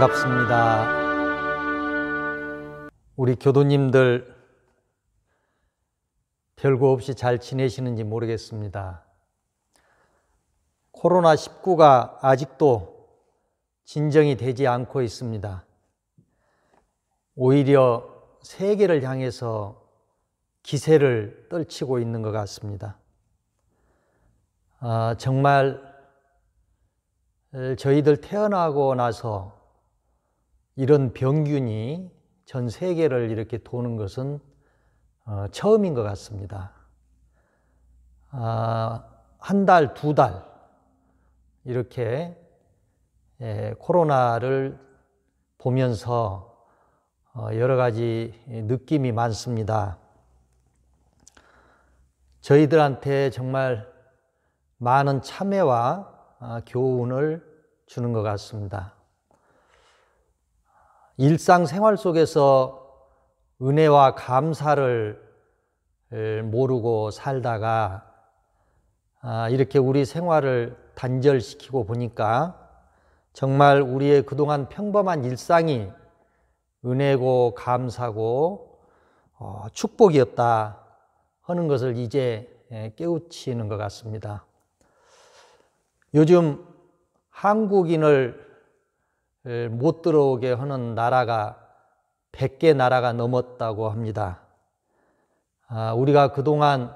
반갑습니다. 우리 교도님들 별거 없이 잘 지내시는지 모르겠습니다. 코로나19가 아직도 진정이 되지 않고 있습니다. 오히려 세계를 향해서 기세를 떨치고 있는 것 같습니다. 정말 저희들 태어나고 나서 이런 병균이 전 세계를 이렇게 도는 것은 처음인 것 같습니다. 한 달, 두 달 이렇게 코로나를 보면서 여러 가지 느낌이 많습니다. 저희들한테 정말 많은 참회와 교훈을 주는 것 같습니다. 일상생활 속에서 은혜와 감사를 모르고 살다가 이렇게 우리 생활을 단절시키고 보니까 정말 우리의 그동안 평범한 일상이 은혜고 감사고 축복이었다 하는 것을 이제 깨우치는 것 같습니다. 요즘 한국인을 못 들어오게 하는 나라가 100개 나라가 넘었다고 합니다. 우리가 그동안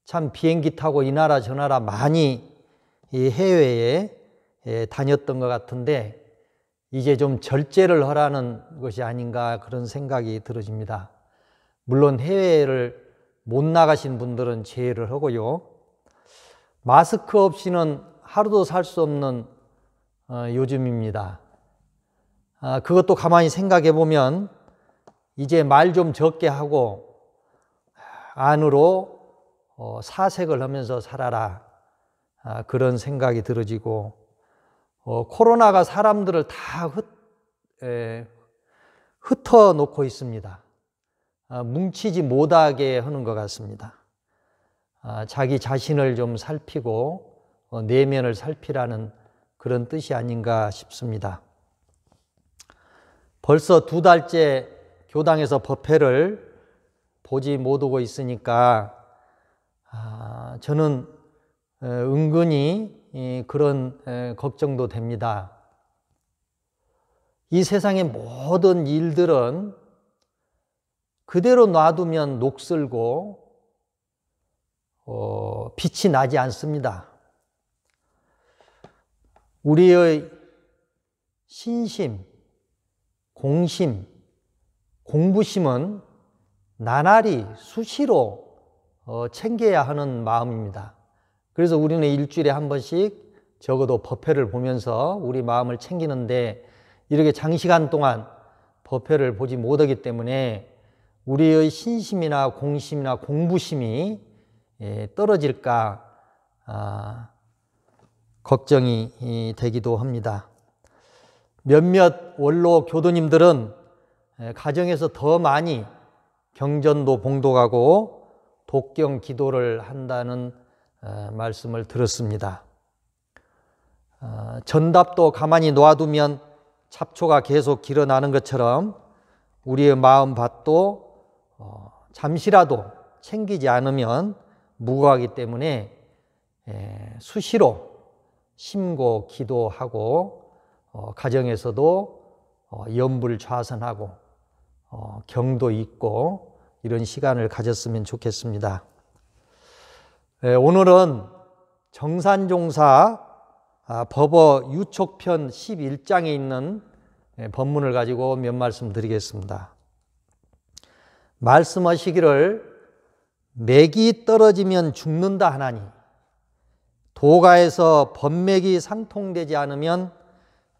참 비행기 타고 이 나라 저 나라 많이 해외에 다녔던 것 같은데 이제 좀 절제를 하라는 것이 아닌가 그런 생각이 들어집니다. 물론 해외를 못 나가신 분들은 제외를 하고요. 마스크 없이는 하루도 살 수 없는 요즘입니다. 그것도 가만히 생각해 보면 이제 말 좀 적게 하고 안으로 사색을 하면서 살아라 그런 생각이 들어지고 코로나가 사람들을 다 흩어놓고 있습니다. 뭉치지 못하게 하는 것 같습니다. 자기 자신을 좀 살피고 내면을 살피라는 그런 뜻이 아닌가 싶습니다. 벌써 두 달째 교당에서 법회를 보지 못하고 있으니까 저는 은근히 그런 걱정도 됩니다. 이 세상의 모든 일들은 그대로 놔두면 녹슬고 빛이 나지 않습니다. 우리의 신심, 공심, 공부심은 나날이 수시로 챙겨야 하는 마음입니다. 그래서 우리는 일주일에 한 번씩 적어도 법회를 보면서 우리 마음을 챙기는데 이렇게 장시간 동안 법회를 보지 못하기 때문에 우리의 신심이나 공심이나 공부심이 떨어질까 걱정이 되기도 합니다. 몇몇 원로 교도님들은 가정에서 더 많이 경전도 봉독하고 독경 기도를 한다는 말씀을 들었습니다. 전답도 가만히 놔두면 잡초가 계속 길어나는 것처럼 우리의 마음밭도 잠시라도 챙기지 않으면 무거워하기 때문에 수시로 심고 기도하고 가정에서도 염불좌선하고 경도 있고 이런 시간을 가졌으면 좋겠습니다. 오늘은 정산종사 법어 유촉편 11장에 있는 법문을 가지고 몇 말씀 드리겠습니다. 말씀하시기를 맥이 떨어지면 죽는다 하나니 도가에서 법맥이 상통되지 않으면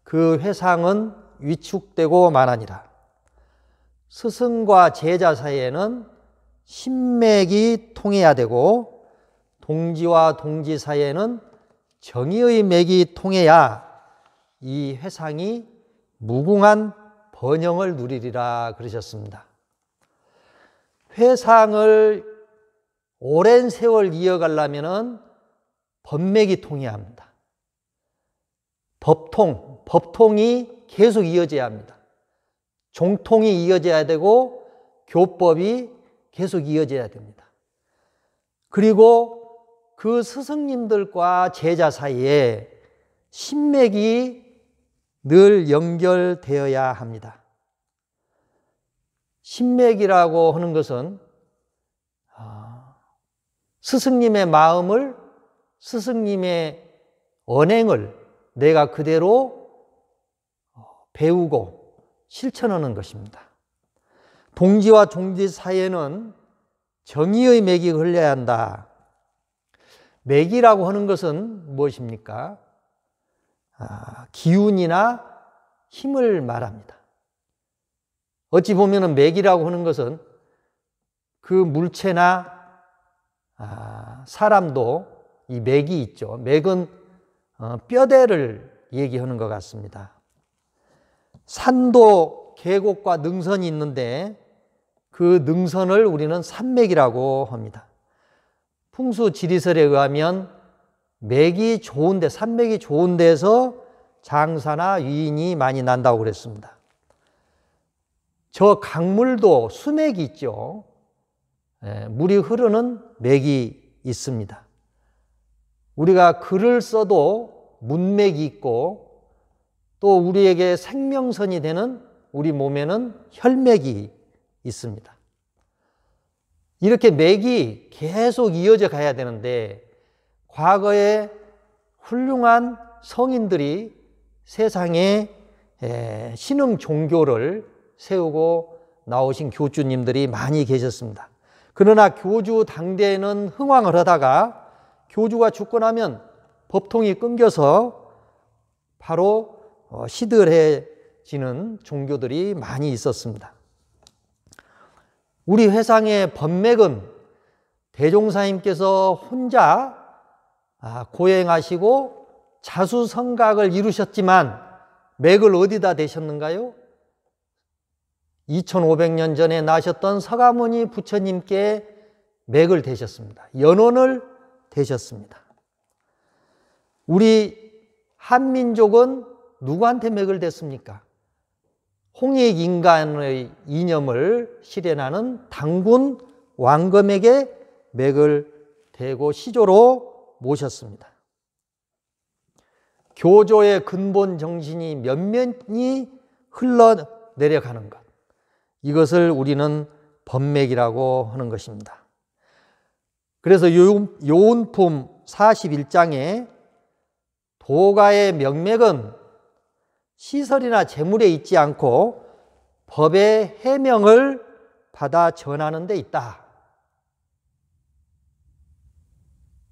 그 회상은 위축되고 마나니라. 스승과 제자 사이에는 신맥이 통해야 되고 동지와 동지 사이에는 정의의 맥이 통해야 이 회상이 무궁한 번영을 누리리라 그러셨습니다. 회상을 오랜 세월 이어가려면 법맥이 통해야 합니다. 법통이 계속 이어져야 합니다. 종통이 이어져야 되고 교법이 계속 이어져야 됩니다. 그리고 그 스승님들과 제자 사이에 신맥이 늘 연결되어야 합니다. 신맥이라고 하는 것은 스승님의 마음을, 스승님의 언행을 내가 그대로 배우고 실천하는 것입니다. 동지와 종지 사이에는 정의의 맥이 흘러야 한다. 맥이라고 하는 것은 무엇입니까? 기운이나 힘을 말합니다. 어찌 보면 맥이라고 하는 것은 그 물체나 사람도 이 맥이 있죠. 맥은 뼈대를 얘기하는 것 같습니다. 산도 계곡과 능선이 있는데 그 능선을 우리는 산맥이라고 합니다. 풍수 지리설에 의하면 맥이 좋은데, 산맥이 좋은 데서 장사나 유인이 많이 난다고 그랬습니다. 저 강물도 수맥이 있죠. 물이 흐르는 맥이 있습니다. 우리가 글을 써도 문맥이 있고 또 우리에게 생명선이 되는 우리 몸에는 혈맥이 있습니다. 이렇게 맥이 계속 이어져 가야 되는데 과거에 훌륭한 성인들이 세상에 신흥 종교를 세우고 나오신 교주님들이 많이 계셨습니다. 그러나 교주 당대에는 흥왕을 하다가 교주가 죽고 나면 법통이 끊겨서 바로 시들해지는 종교들이 많이 있었습니다. 우리 회상의 법맥은 대종사님께서 혼자 고행하시고 자수성각을 이루셨지만 맥을 어디다 대셨는가요? 2500년 전에 나셨던 서가모니 부처님께 맥을 대셨습니다. 연원을 대셨습니다. 우리 한민족은 누구한테 맥을 댔습니까? 홍익인간의 이념을 실현하는 당군 왕검에게 맥을 대고 시조로 모셨습니다. 교조의 근본 정신이 면면히 흘러내려가는 것, 이것을 우리는 법맥이라고 하는 것입니다. 그래서 요운품 41장에 도가의 명맥은 시설이나 재물에 있지 않고 법의 해명을 받아 전하는 데 있다.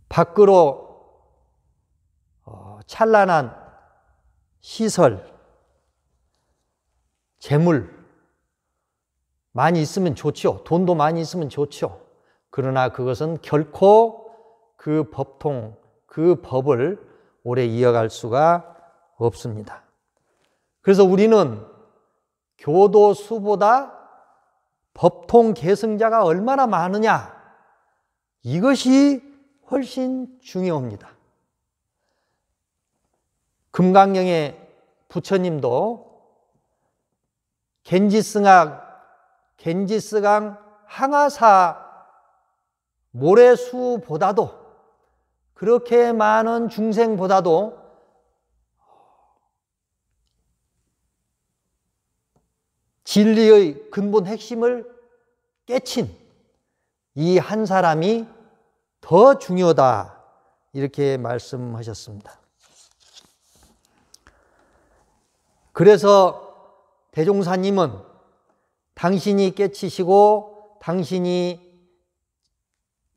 밖으로 찬란한 시설, 재물 많이 있으면 좋죠. 돈도 많이 있으면 좋죠. 그러나 그것은 결코 그 법통, 그 법을 오래 이어갈 수가 없습니다. 그래서 우리는 교도수보다 법통 계승자가 얼마나 많으냐, 이것이 훨씬 중요합니다. 금강경의 부처님도 겐지스강 항아사 모래수보다도, 그렇게 많은 중생보다도 진리의 근본 핵심을 깨친 이 한 사람이 더 중요하다, 이렇게 말씀하셨습니다. 그래서 대종사님은 당신이 깨치시고 당신이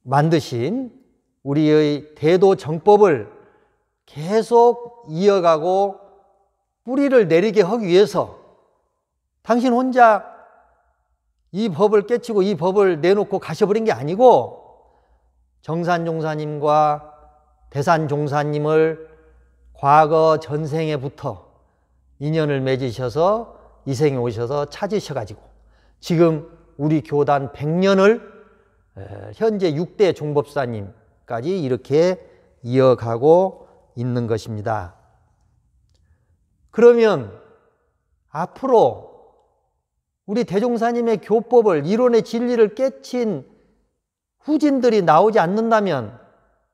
만드신 우리의 대도 정법을 계속 이어가고 뿌리를 내리게 하기 위해서 당신 혼자 이 법을 깨치고 이 법을 내놓고 가셔버린 게 아니고 정산종사님과 대산종사님을 과거 전생에부터 인연을 맺으셔서 이 생에 오셔서 찾으셔가지고 지금 우리 교단 100년을 현재 6대 종법사님까지 이렇게 이어가고 있는 것입니다. 그러면 앞으로 우리 대종사님의 교법을, 이론의 진리를 깨친 후진들이 나오지 않는다면,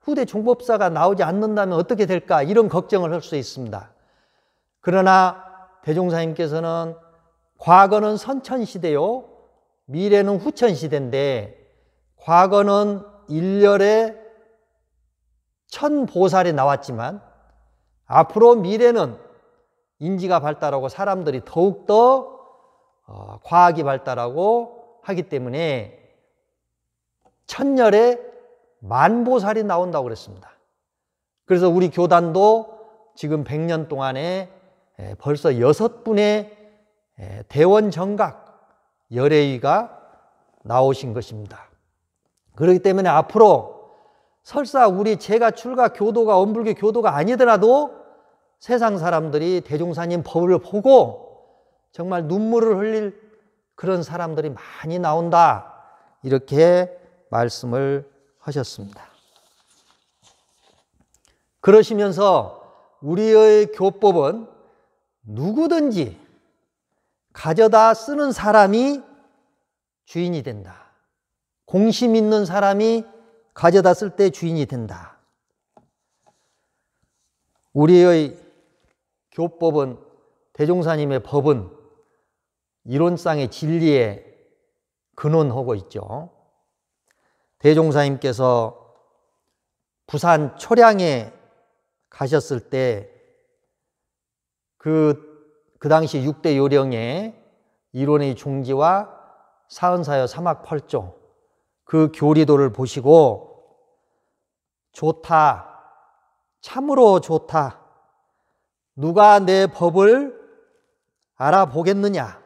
후대 종법사가 나오지 않는다면 어떻게 될까, 이런 걱정을 할 수 있습니다. 그러나 대종사님께서는 과거는 선천시대요, 미래는 후천시대인데, 과거는 일렬에 천보살이 나왔지만 앞으로 미래는 인지가 발달하고 사람들이 더욱더 과학이 발달하고 하기 때문에 천열에 만보살이 나온다고 그랬습니다. 그래서 우리 교단도 지금 100년 동안에 벌써 6분의 대원정각 열애의가 나오신 것입니다. 그렇기 때문에 앞으로 설사 우리 제가 출가 교도가 엄불교 교도가 아니더라도 세상 사람들이 대종사님 법을 보고 정말 눈물을 흘릴 그런 사람들이 많이 나온다, 이렇게 말씀을 하셨습니다. 그러시면서 우리의 교법은 누구든지 가져다 쓰는 사람이 주인이 된다. 공심 있는 사람이 가져다 쓸 때 주인이 된다. 우리의 교법은, 대종사님의 법은 이론상의 진리에 근원하고 있죠. 대종사님께서 부산 초량에 가셨을 때 그 당시 6대 요령의 이론의 종지와 사은사여 사막팔조 그 교리도를 보시고 좋다, 참으로 좋다, 누가 내 법을 알아보겠느냐.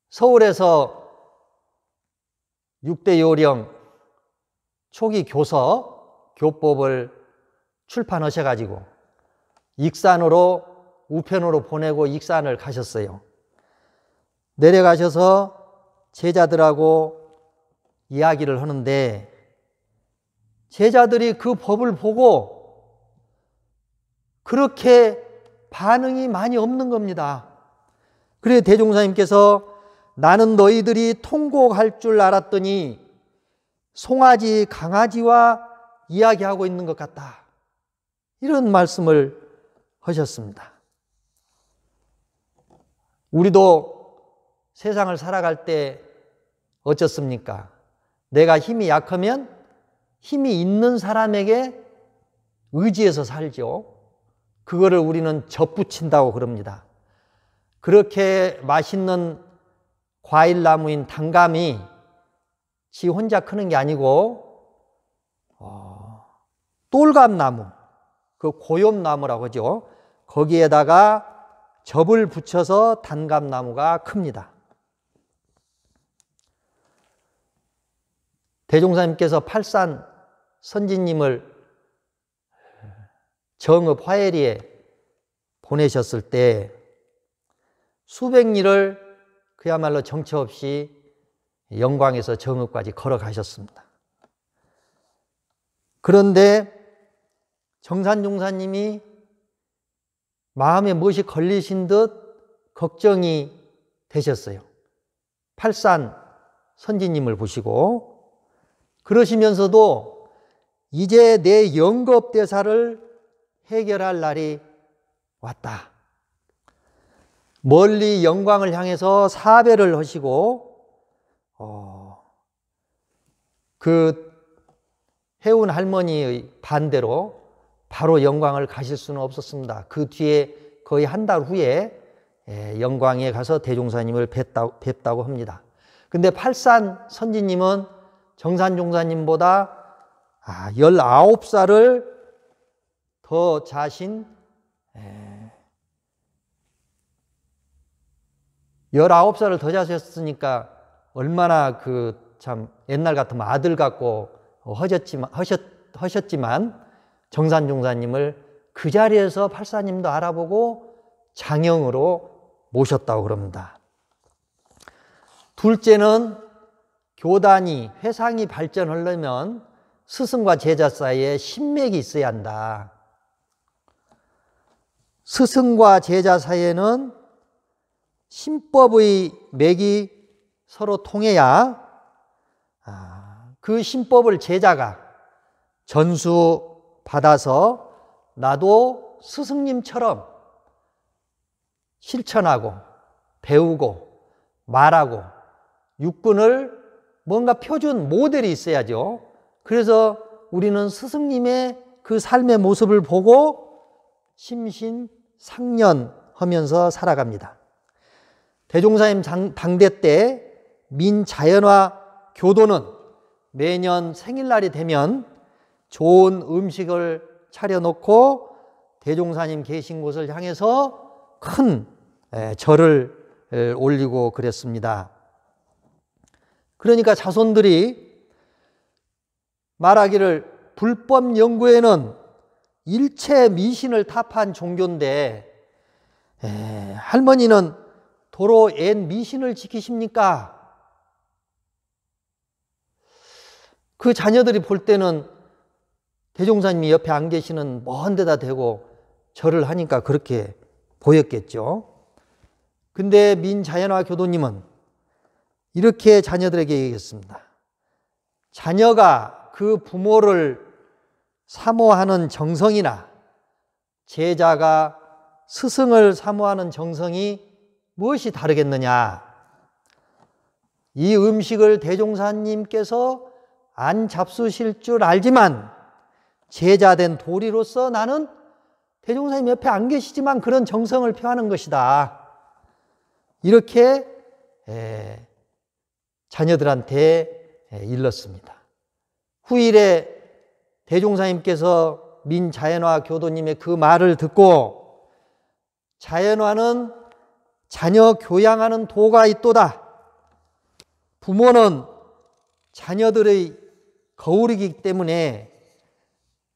서울에서 6대 요령 초기 교서 교법을 출판하셔가지고 익산으로, 우편으로 보내고 익산을 가셨어요. 내려가셔서 제자들하고 이야기를 하는데 제자들이 그 법을 보고 그렇게 반응이 많이 없는 겁니다. 그래서 대종사님께서 나는 너희들이 통곡할 줄 알았더니 송아지, 강아지와 이야기하고 있는 것 같다, 이런 말씀을 하셨습니다. 우리도 세상을 살아갈 때 어쩌습니까? 내가 힘이 약하면 힘이 있는 사람에게 의지해서 살죠. 그거를 우리는 접붙인다고 그럽니다. 그렇게 맛있는 과일나무인 단감이 지 혼자 크는 게 아니고 똘감나무, 그 고엽나무라고 하죠. 거기에다가 접을 붙여서 단감나무가 큽니다. 대종사님께서 팔산 선지님을 정읍 화해리에 보내셨을 때 수백리를 그야말로 정처 없이 영광에서 정읍까지 걸어가셨습니다. 그런데 정산종사님이 마음에 무엇이 걸리신 듯 걱정이 되셨어요. 팔산 선지님을 보시고. 그러시면서도 이제 내 영겁대사를 해결할 날이 왔다. 멀리 영광을 향해서 사배를 하시고 그 해운 할머니의 반대로 바로 영광을 가실 수는 없었습니다. 그 뒤에 거의 한 달 후에 영광에 가서 대종사님을 뵙다고 합니다. 근데 팔산 선지님은 정산종사님보다 19살을 더 자신 19살을 더 자셨으니까 얼마나 참 옛날 같으면 아들 같고 하셨지만 정산종사님을 그 자리에서 팔사님도 알아보고 장영으로 모셨다고 그럽니다. 둘째는 교단이, 회상이 발전하려면 스승과 제자 사이에 신맥이 있어야 한다. 스승과 제자 사이에는 신법의 맥이 서로 통해야 그 신법을 제자가 전수받아서 나도 스승님처럼 실천하고 배우고 말하고 육군을 뭔가 표준 모델이 있어야죠. 그래서 우리는 스승님의 그 삶의 모습을 보고 심신상련하면서 살아갑니다. 대종사님 당대 때 민자연화 교도는 매년 생일날이 되면 좋은 음식을 차려놓고 대종사님 계신 곳을 향해서 큰 절을 올리고 그랬습니다. 그러니까 자손들이 말하기를 불법 연구에는 일체 미신을 타파한 종교인데 할머니는 도로 옛 미신을 지키십니까? 그 자녀들이 볼 때는 대종사님이 옆에 안 계시는 먼 데다 대고 절을 하니까 그렇게 보였겠죠. 근데 민자연화 교도님은 이렇게 자녀들에게 얘기했습니다. 자녀가 그 부모를 사모하는 정성이나 제자가 스승을 사모하는 정성이 무엇이 다르겠느냐. 이 음식을 대종사님께서 안 잡수실 줄 알지만 제자된 도리로서 나는 대종사님 옆에 안 계시지만 그런 정성을 표하는 것이다. 이렇게 자녀들한테 일렀습니다. 후일에 대종사님께서 민자연화 교도님의 그 말을 듣고 자연화는 자녀 교양하는 도가 있도다. 부모는 자녀들의 거울이기 때문에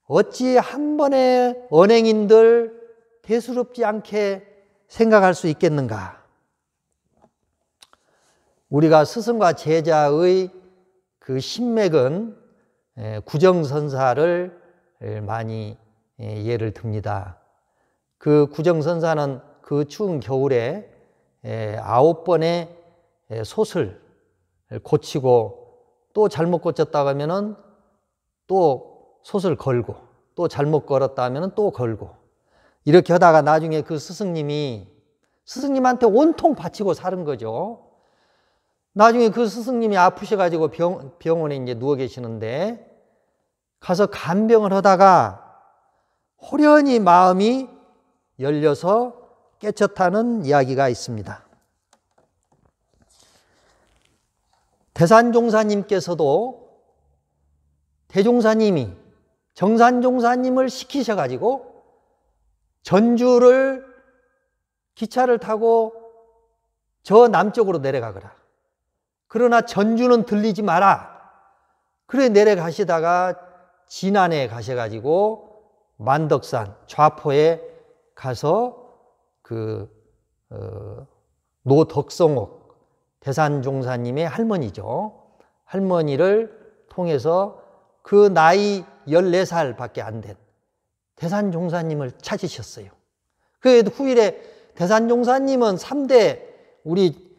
어찌 한 번에 언행인들 대수롭지 않게 생각할 수 있겠는가. 우리가 스승과 제자의 그 신맥은 구정선사를 많이 예를 듭니다. 그 구정선사는 그 추운 겨울에 9번의 솥을 고치고 또 잘못 고쳤다고 하면은 또 솥을 걸고 또 잘못 걸었다 하면은 또 걸고 이렇게 하다가 나중에 그 스승님한테 온통 바치고 사는 거죠. 나중에 그 스승님이 아프셔가지고 병원에 이제 누워 계시는데 가서 간병을 하다가 호련히 마음이 열려서 깨쳤다는 이야기가 있습니다. 대산종사님께서도 대종사님이 정산종사님을 시키셔가지고 전주를 기차를 타고 저 남쪽으로 내려가거라. 그러나 전주는 들리지 마라. 그래 내려가시다가 진안에 가셔가지고 만덕산 좌포에 가서 노덕성옥 대산종사님의 할머니죠. 할머니를 통해서 그 나이 14살 밖에 안 된 대산종사님을 찾으셨어요. 그 후일에 대산종사님은 3대 우리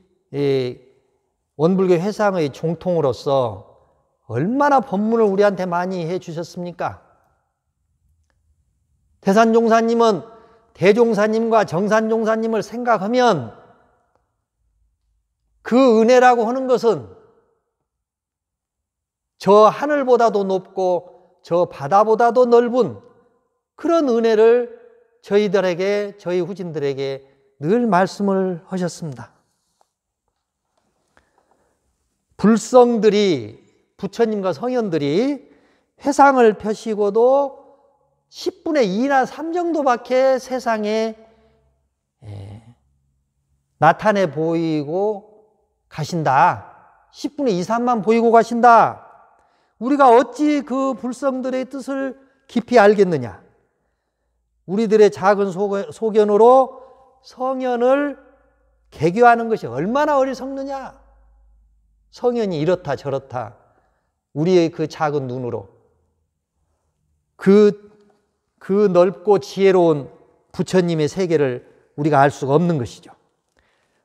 원불교 회상의 종통으로서 얼마나 법문을 우리한테 많이 해 주셨습니까? 대산종사님은 대종사님과 정산종사님을 생각하면 그 은혜라고 하는 것은 저 하늘보다도 높고 저 바다보다도 넓은 그런 은혜를 저희들에게, 저희 후진들에게 늘 말씀을 하셨습니다. 불성들이, 부처님과 성현들이 회상을 펴시고도 10분의 2나 3 정도밖에 세상에 나타내 보이고 가신다. 10분의 2, 3만 보이고 가신다. 우리가 어찌 그 불성들의 뜻을 깊이 알겠느냐. 우리들의 작은 소견으로 성현을 개교하는 것이 얼마나 어리석느냐. 성현이 이렇다 저렇다. 우리의 그 작은 눈으로 그 넓고 지혜로운 부처님의 세계를 우리가 알 수가 없는 것이죠.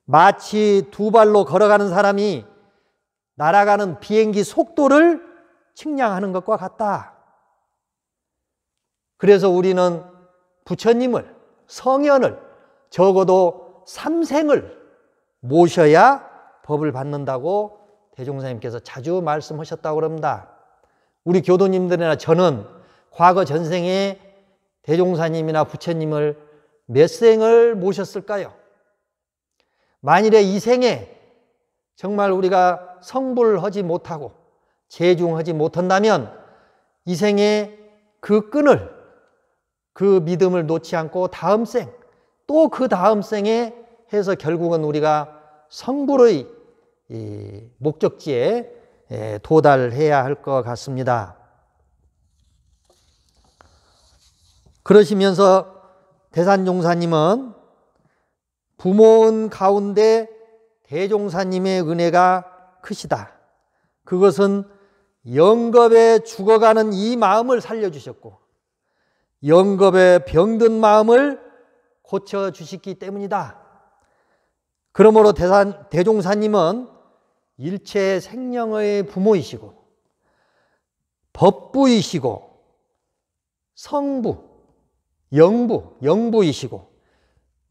마치 두 발로 걸어가는 사람이 날아가는 비행기 속도를 측량하는 것과 같다. 그래서 우리는 부처님을, 성현을 적어도 3생을 모셔야 법을 받는다고 대종사님께서 자주 말씀하셨다고 합니다. 우리 교도님들이나 저는 과거 전생에 대종사님이나 부처님을 몇 생을 모셨을까요? 만일에 이 생에 정말 우리가 성불을 하지 못하고 재중하지 못한다면 이 생에 그 끈을, 그 믿음을 놓지 않고 다음 생, 또 그 다음 생에 해서 결국은 우리가 성불의 목적지에 도달해야 할 것 같습니다. 그러시면서 대산종사님은 부모은 가운데 대종사님의 은혜가 크시다. 그것은 영겁에 죽어가는 이 마음을 살려주셨고 영겁에 병든 마음을 고쳐주시기 때문이다. 그러므로 대종사님은 일체 생명의 부모이시고 법부이시고 성부, 영부이시고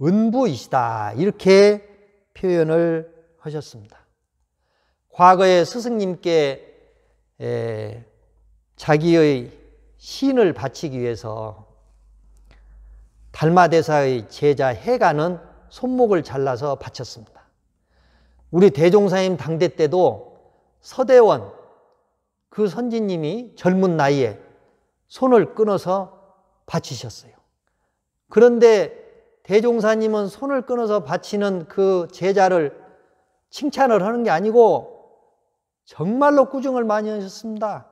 은부이시다. 이렇게 표현을 하셨습니다. 과거에 스승님께 자기의 신을 바치기 위해서 달마대사의 제자 해가는 손목을 잘라서 바쳤습니다. 우리 대종사님 당대 때도 서대원 그 선지님이 젊은 나이에 손을 끊어서 바치셨어요. 그런데 대종사님은 손을 끊어서 바치는 그 제자를 칭찬을 하는 게 아니고 정말로 꾸중을 많이 하셨습니다.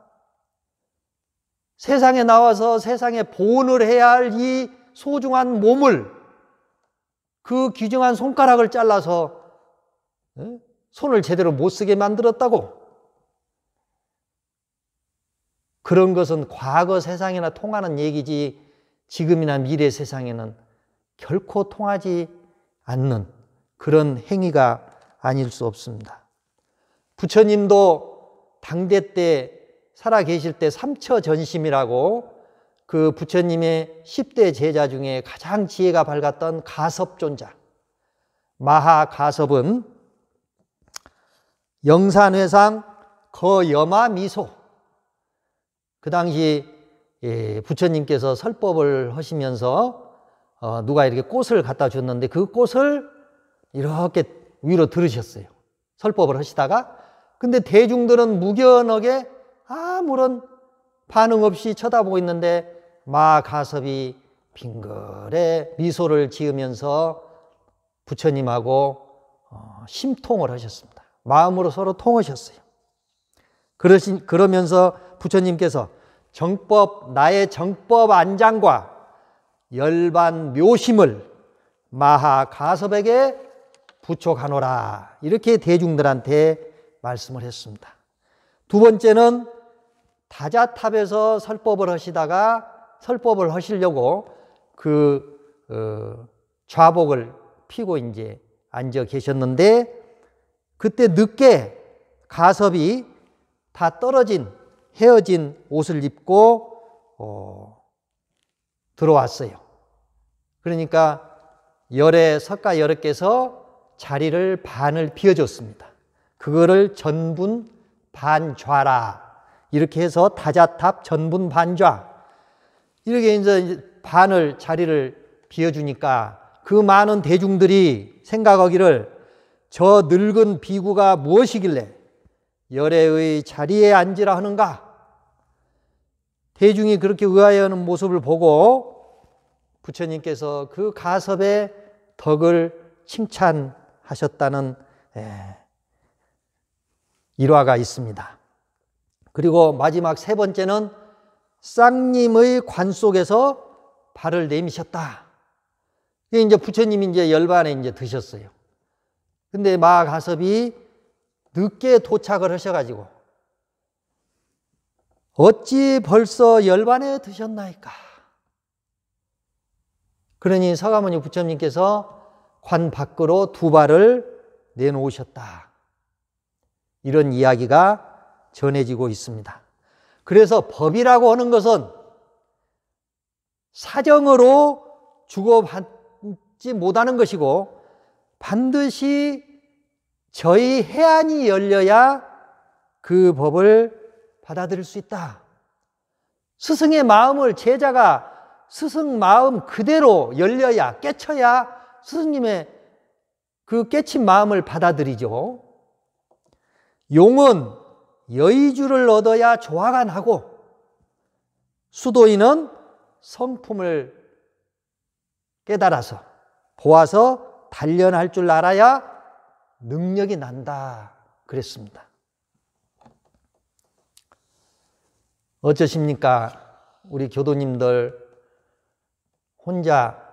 세상에 나와서 세상에 보온을 해야 할 이 소중한 몸을 그 귀중한 손가락을 잘라서 손을 제대로 못 쓰게 만들었다고. 그런 것은 과거 세상이나 통하는 얘기지 지금이나 미래 세상에는 결코 통하지 않는 그런 행위가 아닐 수 없습니다. 부처님도 당대 때 살아 계실 때 삼처전심이라고 그 부처님의 10대 제자 중에 가장 지혜가 밝았던 가섭존자 마하가섭은 영산회상 거여마미소, 그 당시 부처님께서 설법을 하시면서 누가 이렇게 꽃을 갖다 줬는데 그 꽃을 이렇게 위로 들으셨어요. 설법을 하시다가. 근데 대중들은 무견하게 아무런 반응 없이 쳐다보고 있는데 마가섭이 빙글에 미소를 지으면서 부처님하고 심통을 하셨습니다. 마음으로 서로 통하셨어요. 그러면서 부처님께서 나의 정법 안장과 열반 묘심을 마하가섭에게 부촉하노라. 이렇게 대중들한테 말씀을 했습니다. 두 번째는 다자탑에서 설법을 하시다가 설법을 하시려고 좌복을 피고 이제 앉아 계셨는데 그때 늦게 가섭이 다 헤어진 옷을 입고 들어왔어요. 그러니까 석가 열애께서 자리를 반을 비워줬습니다. 그거를 전분 반좌라 이렇게 해서 다자탑 전분 반좌 이렇게 이제 자리를 비워주니까 그 많은 대중들이 생각하기를 저 늙은 비구가 무엇이길래 열애의 자리에 앉으라 하는가? 대중이 그렇게 의아해하는 모습을 보고 부처님께서 그 가섭의 덕을 칭찬하셨다는 일화가 있습니다. 그리고 마지막 세 번째는 쌍님의 관 속에서 발을 내미셨다. 이게 이제 부처님이 이제 열반에 이제 드셨어요. 근데 마가섭이 늦게 도착을 하셔가지고 어찌 벌써 열반에 드셨나이까? 그러니 서가모니 부처님께서 관 밖으로 두 발을 내놓으셨다. 이런 이야기가 전해지고 있습니다. 그래서 법이라고 하는 것은 사정으로 주고받지 못하는 것이고 반드시 저희 해안이 열려야 그 법을 받아들일 수 있다. 스승의 마음을 제자가 스승 마음 그대로 열려야, 깨쳐야 스승님의 그 깨친 마음을 받아들이죠. 용은 여의주를 얻어야 조화가 나고 수도인은 성품을 깨달아서 보아서 단련할 줄 알아야 능력이 난다 그랬습니다. 어쩌십니까? 우리 교도님들 혼자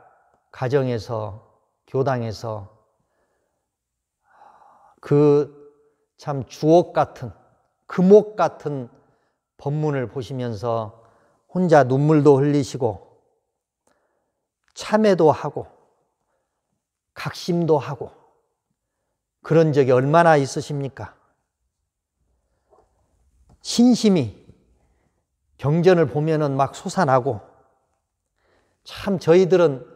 가정에서 교당에서 그 참 주옥 같은 금옥 같은 법문을 보시면서 혼자 눈물도 흘리시고 참회도 하고 각심도 하고 그런 적이 얼마나 있으십니까? 신심이 경전을 보면은 막 솟아나고 참 저희들은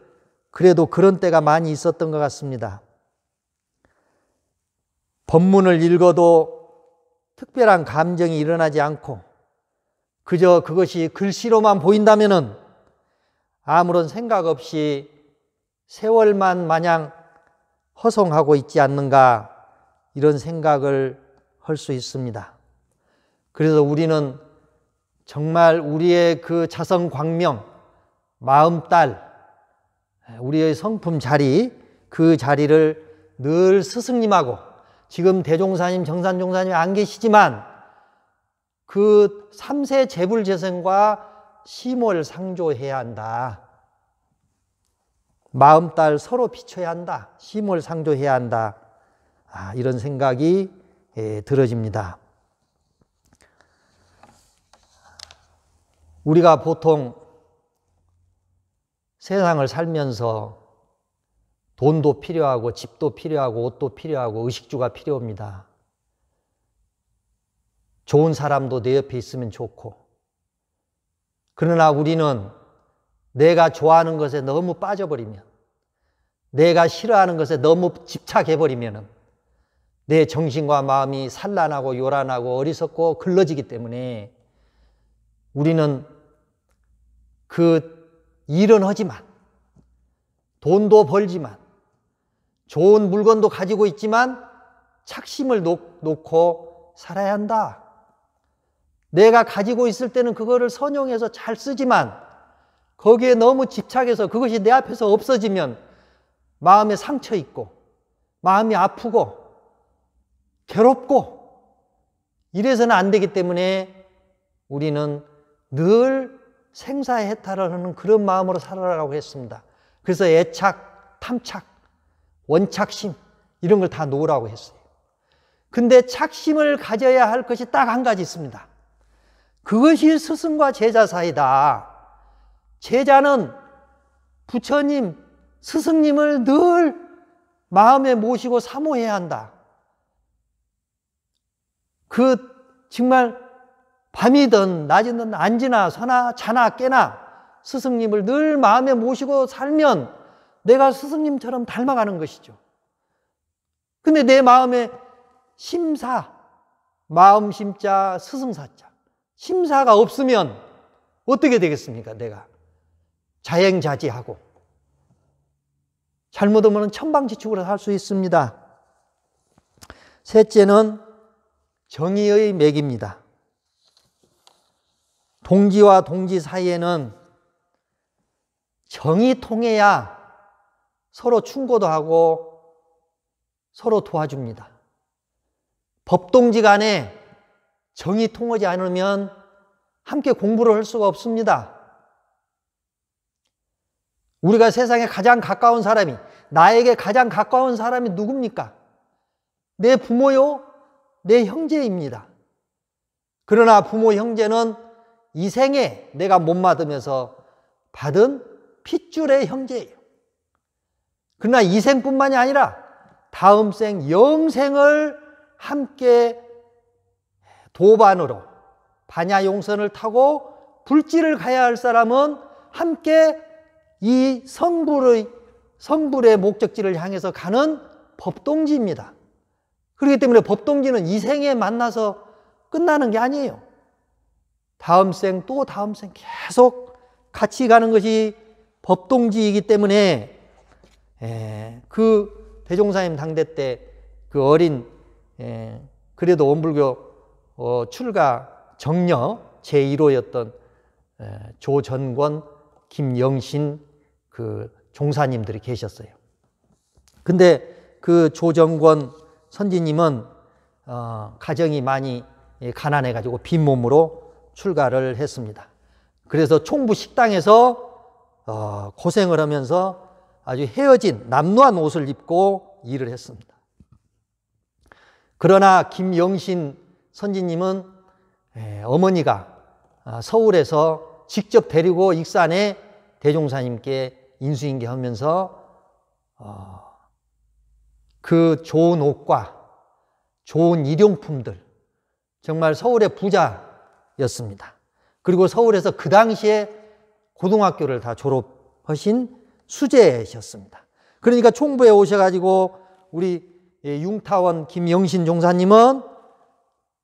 그래도 그런 때가 많이 있었던 것 같습니다. 법문을 읽어도 특별한 감정이 일어나지 않고 그저 그것이 글씨로만 보인다면은 아무런 생각 없이 세월만 마냥 허송하고 있지 않는가 이런 생각을 할 수 있습니다. 그래서 우리는 정말 우리의 그 자성 광명, 마음딸, 우리의 성품 자리, 그 자리를 늘 스승님하고 지금 대종사님, 정산종사님이 안 계시지만 그 3세 재불재생과 시몰상조해야 한다. 마음딸 서로 비춰야 한다. 시몰상조해야 한다. 이런 생각이 들어집니다. 우리가 보통 세상을 살면서 돈도 필요하고 집도 필요하고 옷도 필요하고 의식주가 필요합니다. 좋은 사람도 내 옆에 있으면 좋고 그러나 우리는 내가 좋아하는 것에 너무 빠져버리면 내가 싫어하는 것에 너무 집착해버리면 내 정신과 마음이 산란하고 요란하고 어리석고 글러지기 때문에 우리는 그 일은 하지만 돈도 벌지만 좋은 물건도 가지고 있지만 착심을 놓고 살아야 한다. 내가 가지고 있을 때는 그거를 선용해서 잘 쓰지만 거기에 너무 집착해서 그것이 내 앞에서 없어지면 마음에 상처 있고 마음이 아프고 괴롭고 이래서는 안 되기 때문에 우리는 늘 생사해탈을 하는 그런 마음으로 살아가라고 했습니다. 그래서 애착, 탐착, 원착심 이런 걸 다 놓으라고 했어요. 근데 착심을 가져야 할 것이 딱 한 가지 있습니다. 그것이 스승과 제자 사이다. 제자는 부처님, 스승님을 늘 마음에 모시고 사모해야 한다. 그 정말 밤이든 낮이든 앉으나 서나 자나 깨나 스승님을 늘 마음에 모시고 살면 내가 스승님처럼 닮아가는 것이죠. 근데 내 마음에 심사, 마음 심자, 스승사자 심사가 없으면 어떻게 되겠습니까? 내가 자행자지하고 잘못하면 천방지축으로 살 수 있습니다. 셋째는 정의의 맥입니다. 동지와 동지 사이에는 정이 통해야 서로 충고도 하고 서로 도와줍니다. 법동지 간에 정이 통하지 않으면 함께 공부를 할 수가 없습니다. 우리가 세상에 가장 가까운 사람이, 나에게 가장 가까운 사람이 누굽니까? 내 부모요, 내 형제입니다. 그러나 부모, 형제는 이 생에 내가 못 받으면서 받은 핏줄의 형제예요. 그러나 이 생뿐만이 아니라 다음 생, 영생을 함께 도반으로 반야용선을 타고 불지를 가야 할 사람은 함께 이 성불의 목적지를 향해서 가는 법동지입니다. 그렇기 때문에 법동지는 이 생에 만나서 끝나는 게 아니에요. 다음 생 또 다음 생 계속 같이 가는 것이 법동지이기 때문에 그 대종사님 당대 때 그 어린 그래도 원불교 출가 정녀 제1호였던 조전권, 김영신 그 종사님들이 계셨어요. 근데 그 조정권 선지님은 가정이 많이 가난해 가지고 빈몸으로 출가를 했습니다. 그래서 총부 식당에서 고생을 하면서 아주 헤어진 남루한 옷을 입고 일을 했습니다. 그러나 김영신 선지님은 어머니가 서울에서 직접 데리고 익산에 대종사님께 인수인계하면서 그 좋은 옷과 좋은 일용품들, 정말 서울의 부자였습니다. 그리고 서울에서 그 당시에 고등학교를 다 졸업하신 수재셨습니다. 그러니까 총부에 오셔가지고 우리 융타원 김영신 종사님은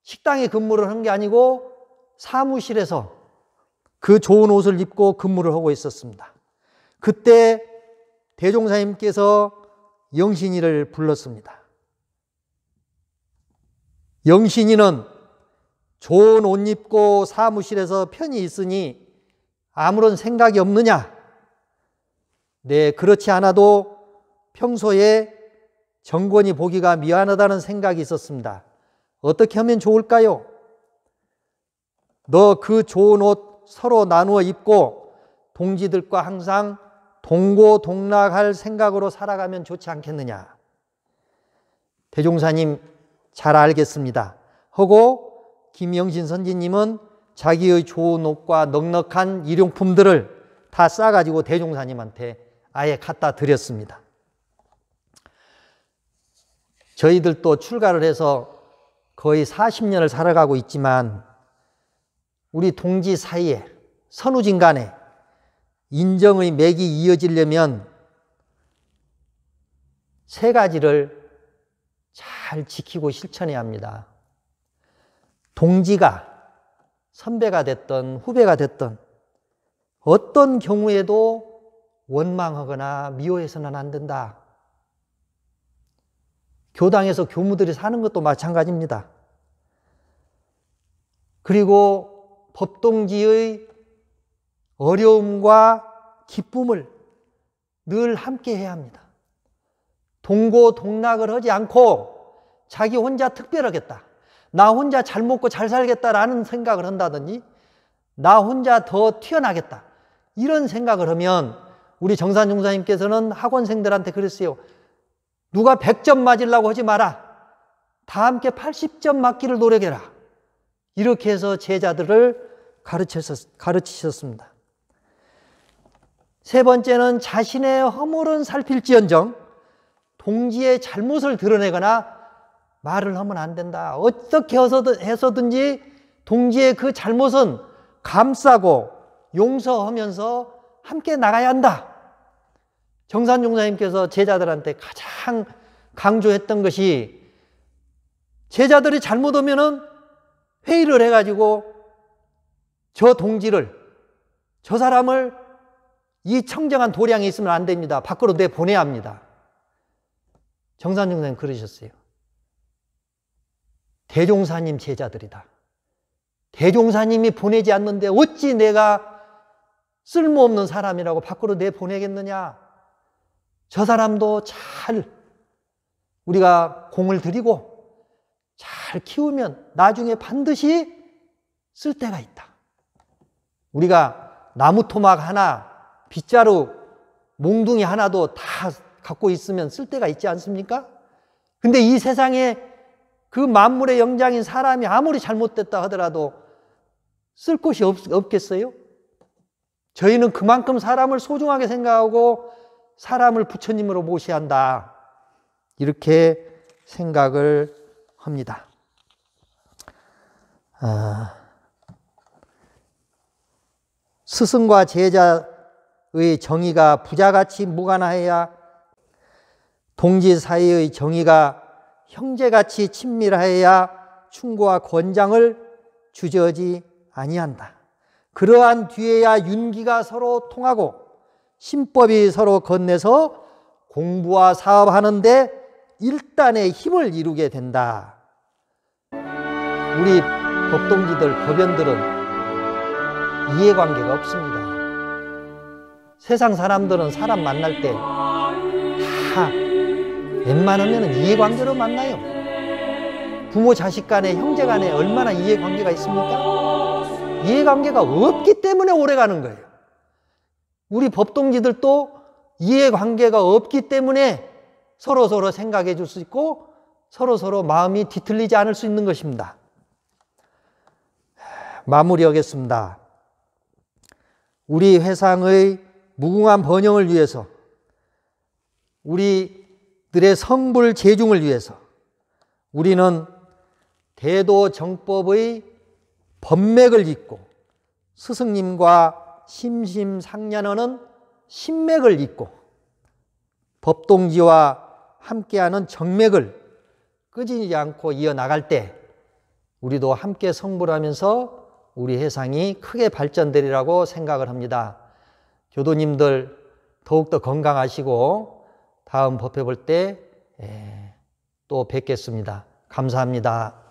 식당에 근무를 한 게 아니고 사무실에서 그 좋은 옷을 입고 근무를 하고 있었습니다. 그때 대종사님께서 영신이를 불렀습니다. 영신이는 좋은 옷 입고 사무실에서 편히 있으니 아무런 생각이 없느냐? 네, 그렇지 않아도 평소에 정권이 보기가 미안하다는 생각이 있었습니다. 어떻게 하면 좋을까요? 너 그 좋은 옷 서로 나누어 입고 동지들과 항상 동고동락할 생각으로 살아가면 좋지 않겠느냐? 대종사님 잘 알겠습니다 하고 김영신 선지님은 자기의 좋은 옷과 넉넉한 일용품들을 다 싸가지고 대종사님한테 아예 갖다 드렸습니다. 저희들도 출가를 해서 거의 40년을 살아가고 있지만 우리 동지 사이에 선우진 간에 인정의 맥이 이어지려면 세 가지를 잘 지키고 실천해야 합니다. 동지가 선배가 됐든 후배가 됐든 어떤 경우에도 원망하거나 미워해서는 안 된다. 교당에서 교무들이 사는 것도 마찬가지입니다. 그리고 법동지의 어려움과 기쁨을 늘 함께 해야 합니다. 동고동락을 하지 않고 자기 혼자 특별하겠다, 나 혼자 잘 먹고 잘 살겠다라는 생각을 한다든지 나 혼자 더 튀어나겠다 이런 생각을 하면 우리 정산 종사님께서는 학원생들한테 그랬어요. 누가 100점 맞으려고 하지 마라. 다 함께 80점 맞기를 노력해라. 이렇게 해서 제자들을 가르치셨습니다. 세 번째는 자신의 허물은 살필지언정 동지의 잘못을 드러내거나 말을 하면 안 된다. 어떻게 해서든지 동지의 그 잘못은 감싸고 용서하면서 함께 나가야 한다. 정산 종사님께서 제자들한테 가장 강조했던 것이 제자들이 잘못하면은 회의를 해가지고 저 동지를, 저 사람을 이 청정한 도량에 있으면 안 됩니다. 밖으로 내보내야 합니다. 정산 종사님 그러셨어요. 대종사님 제자들이다. 대종사님이 보내지 않는데 어찌 내가 쓸모없는 사람이라고 밖으로 내보내겠느냐. 저 사람도 잘 우리가 공을 들이고 잘 키우면 나중에 반드시 쓸 때가 있다. 우리가 나무 토막 하나, 빗자루, 몽둥이 하나도 다 갖고 있으면 쓸 때가 있지 않습니까? 근데 이 세상에 그 만물의 영장인 사람이 아무리 잘못됐다 하더라도 쓸 곳이 없겠어요? 저희는 그만큼 사람을 소중하게 생각하고 사람을 부처님으로 모셔야 한다. 이렇게 생각을 합니다. 스승과 제자의 정의가 부자같이 무관하여야 동지 사이의 정의가 형제같이 친밀하여야 충고와 권장을 주저하지 아니한다. 그러한 뒤에야 윤기가 서로 통하고 신법이 서로 건네서 공부와 사업하는데 일단의 힘을 이루게 된다. 우리 법동지들, 법연들은 이해관계가 없습니다. 세상 사람들은 사람 만날 때 다 웬만하면 이해관계로 만나요. 부모 자식 간에, 형제 간에 얼마나 이해관계가 있습니까? 이해관계가 없기 때문에 오래가는 거예요. 우리 법동지들도 이해관계가 없기 때문에 서로서로 생각해 줄 수 있고 서로서로 마음이 뒤틀리지 않을 수 있는 것입니다. 마무리하겠습니다. 우리 회상의 무궁한 번영을 위해서, 우리들의 성불 제중을 위해서 우리는 대도정법의 법맥을 잇고 스승님과 심심상련하는 신맥을 잇고 법동지와 함께하는 정맥을 끊이지 않고 이어나갈 때 우리도 함께 성불하면서 우리 회상이 크게 발전되리라고 생각을 합니다. 교도님들 더욱더 건강하시고 다음 법회 볼 때 또 뵙겠습니다. 감사합니다.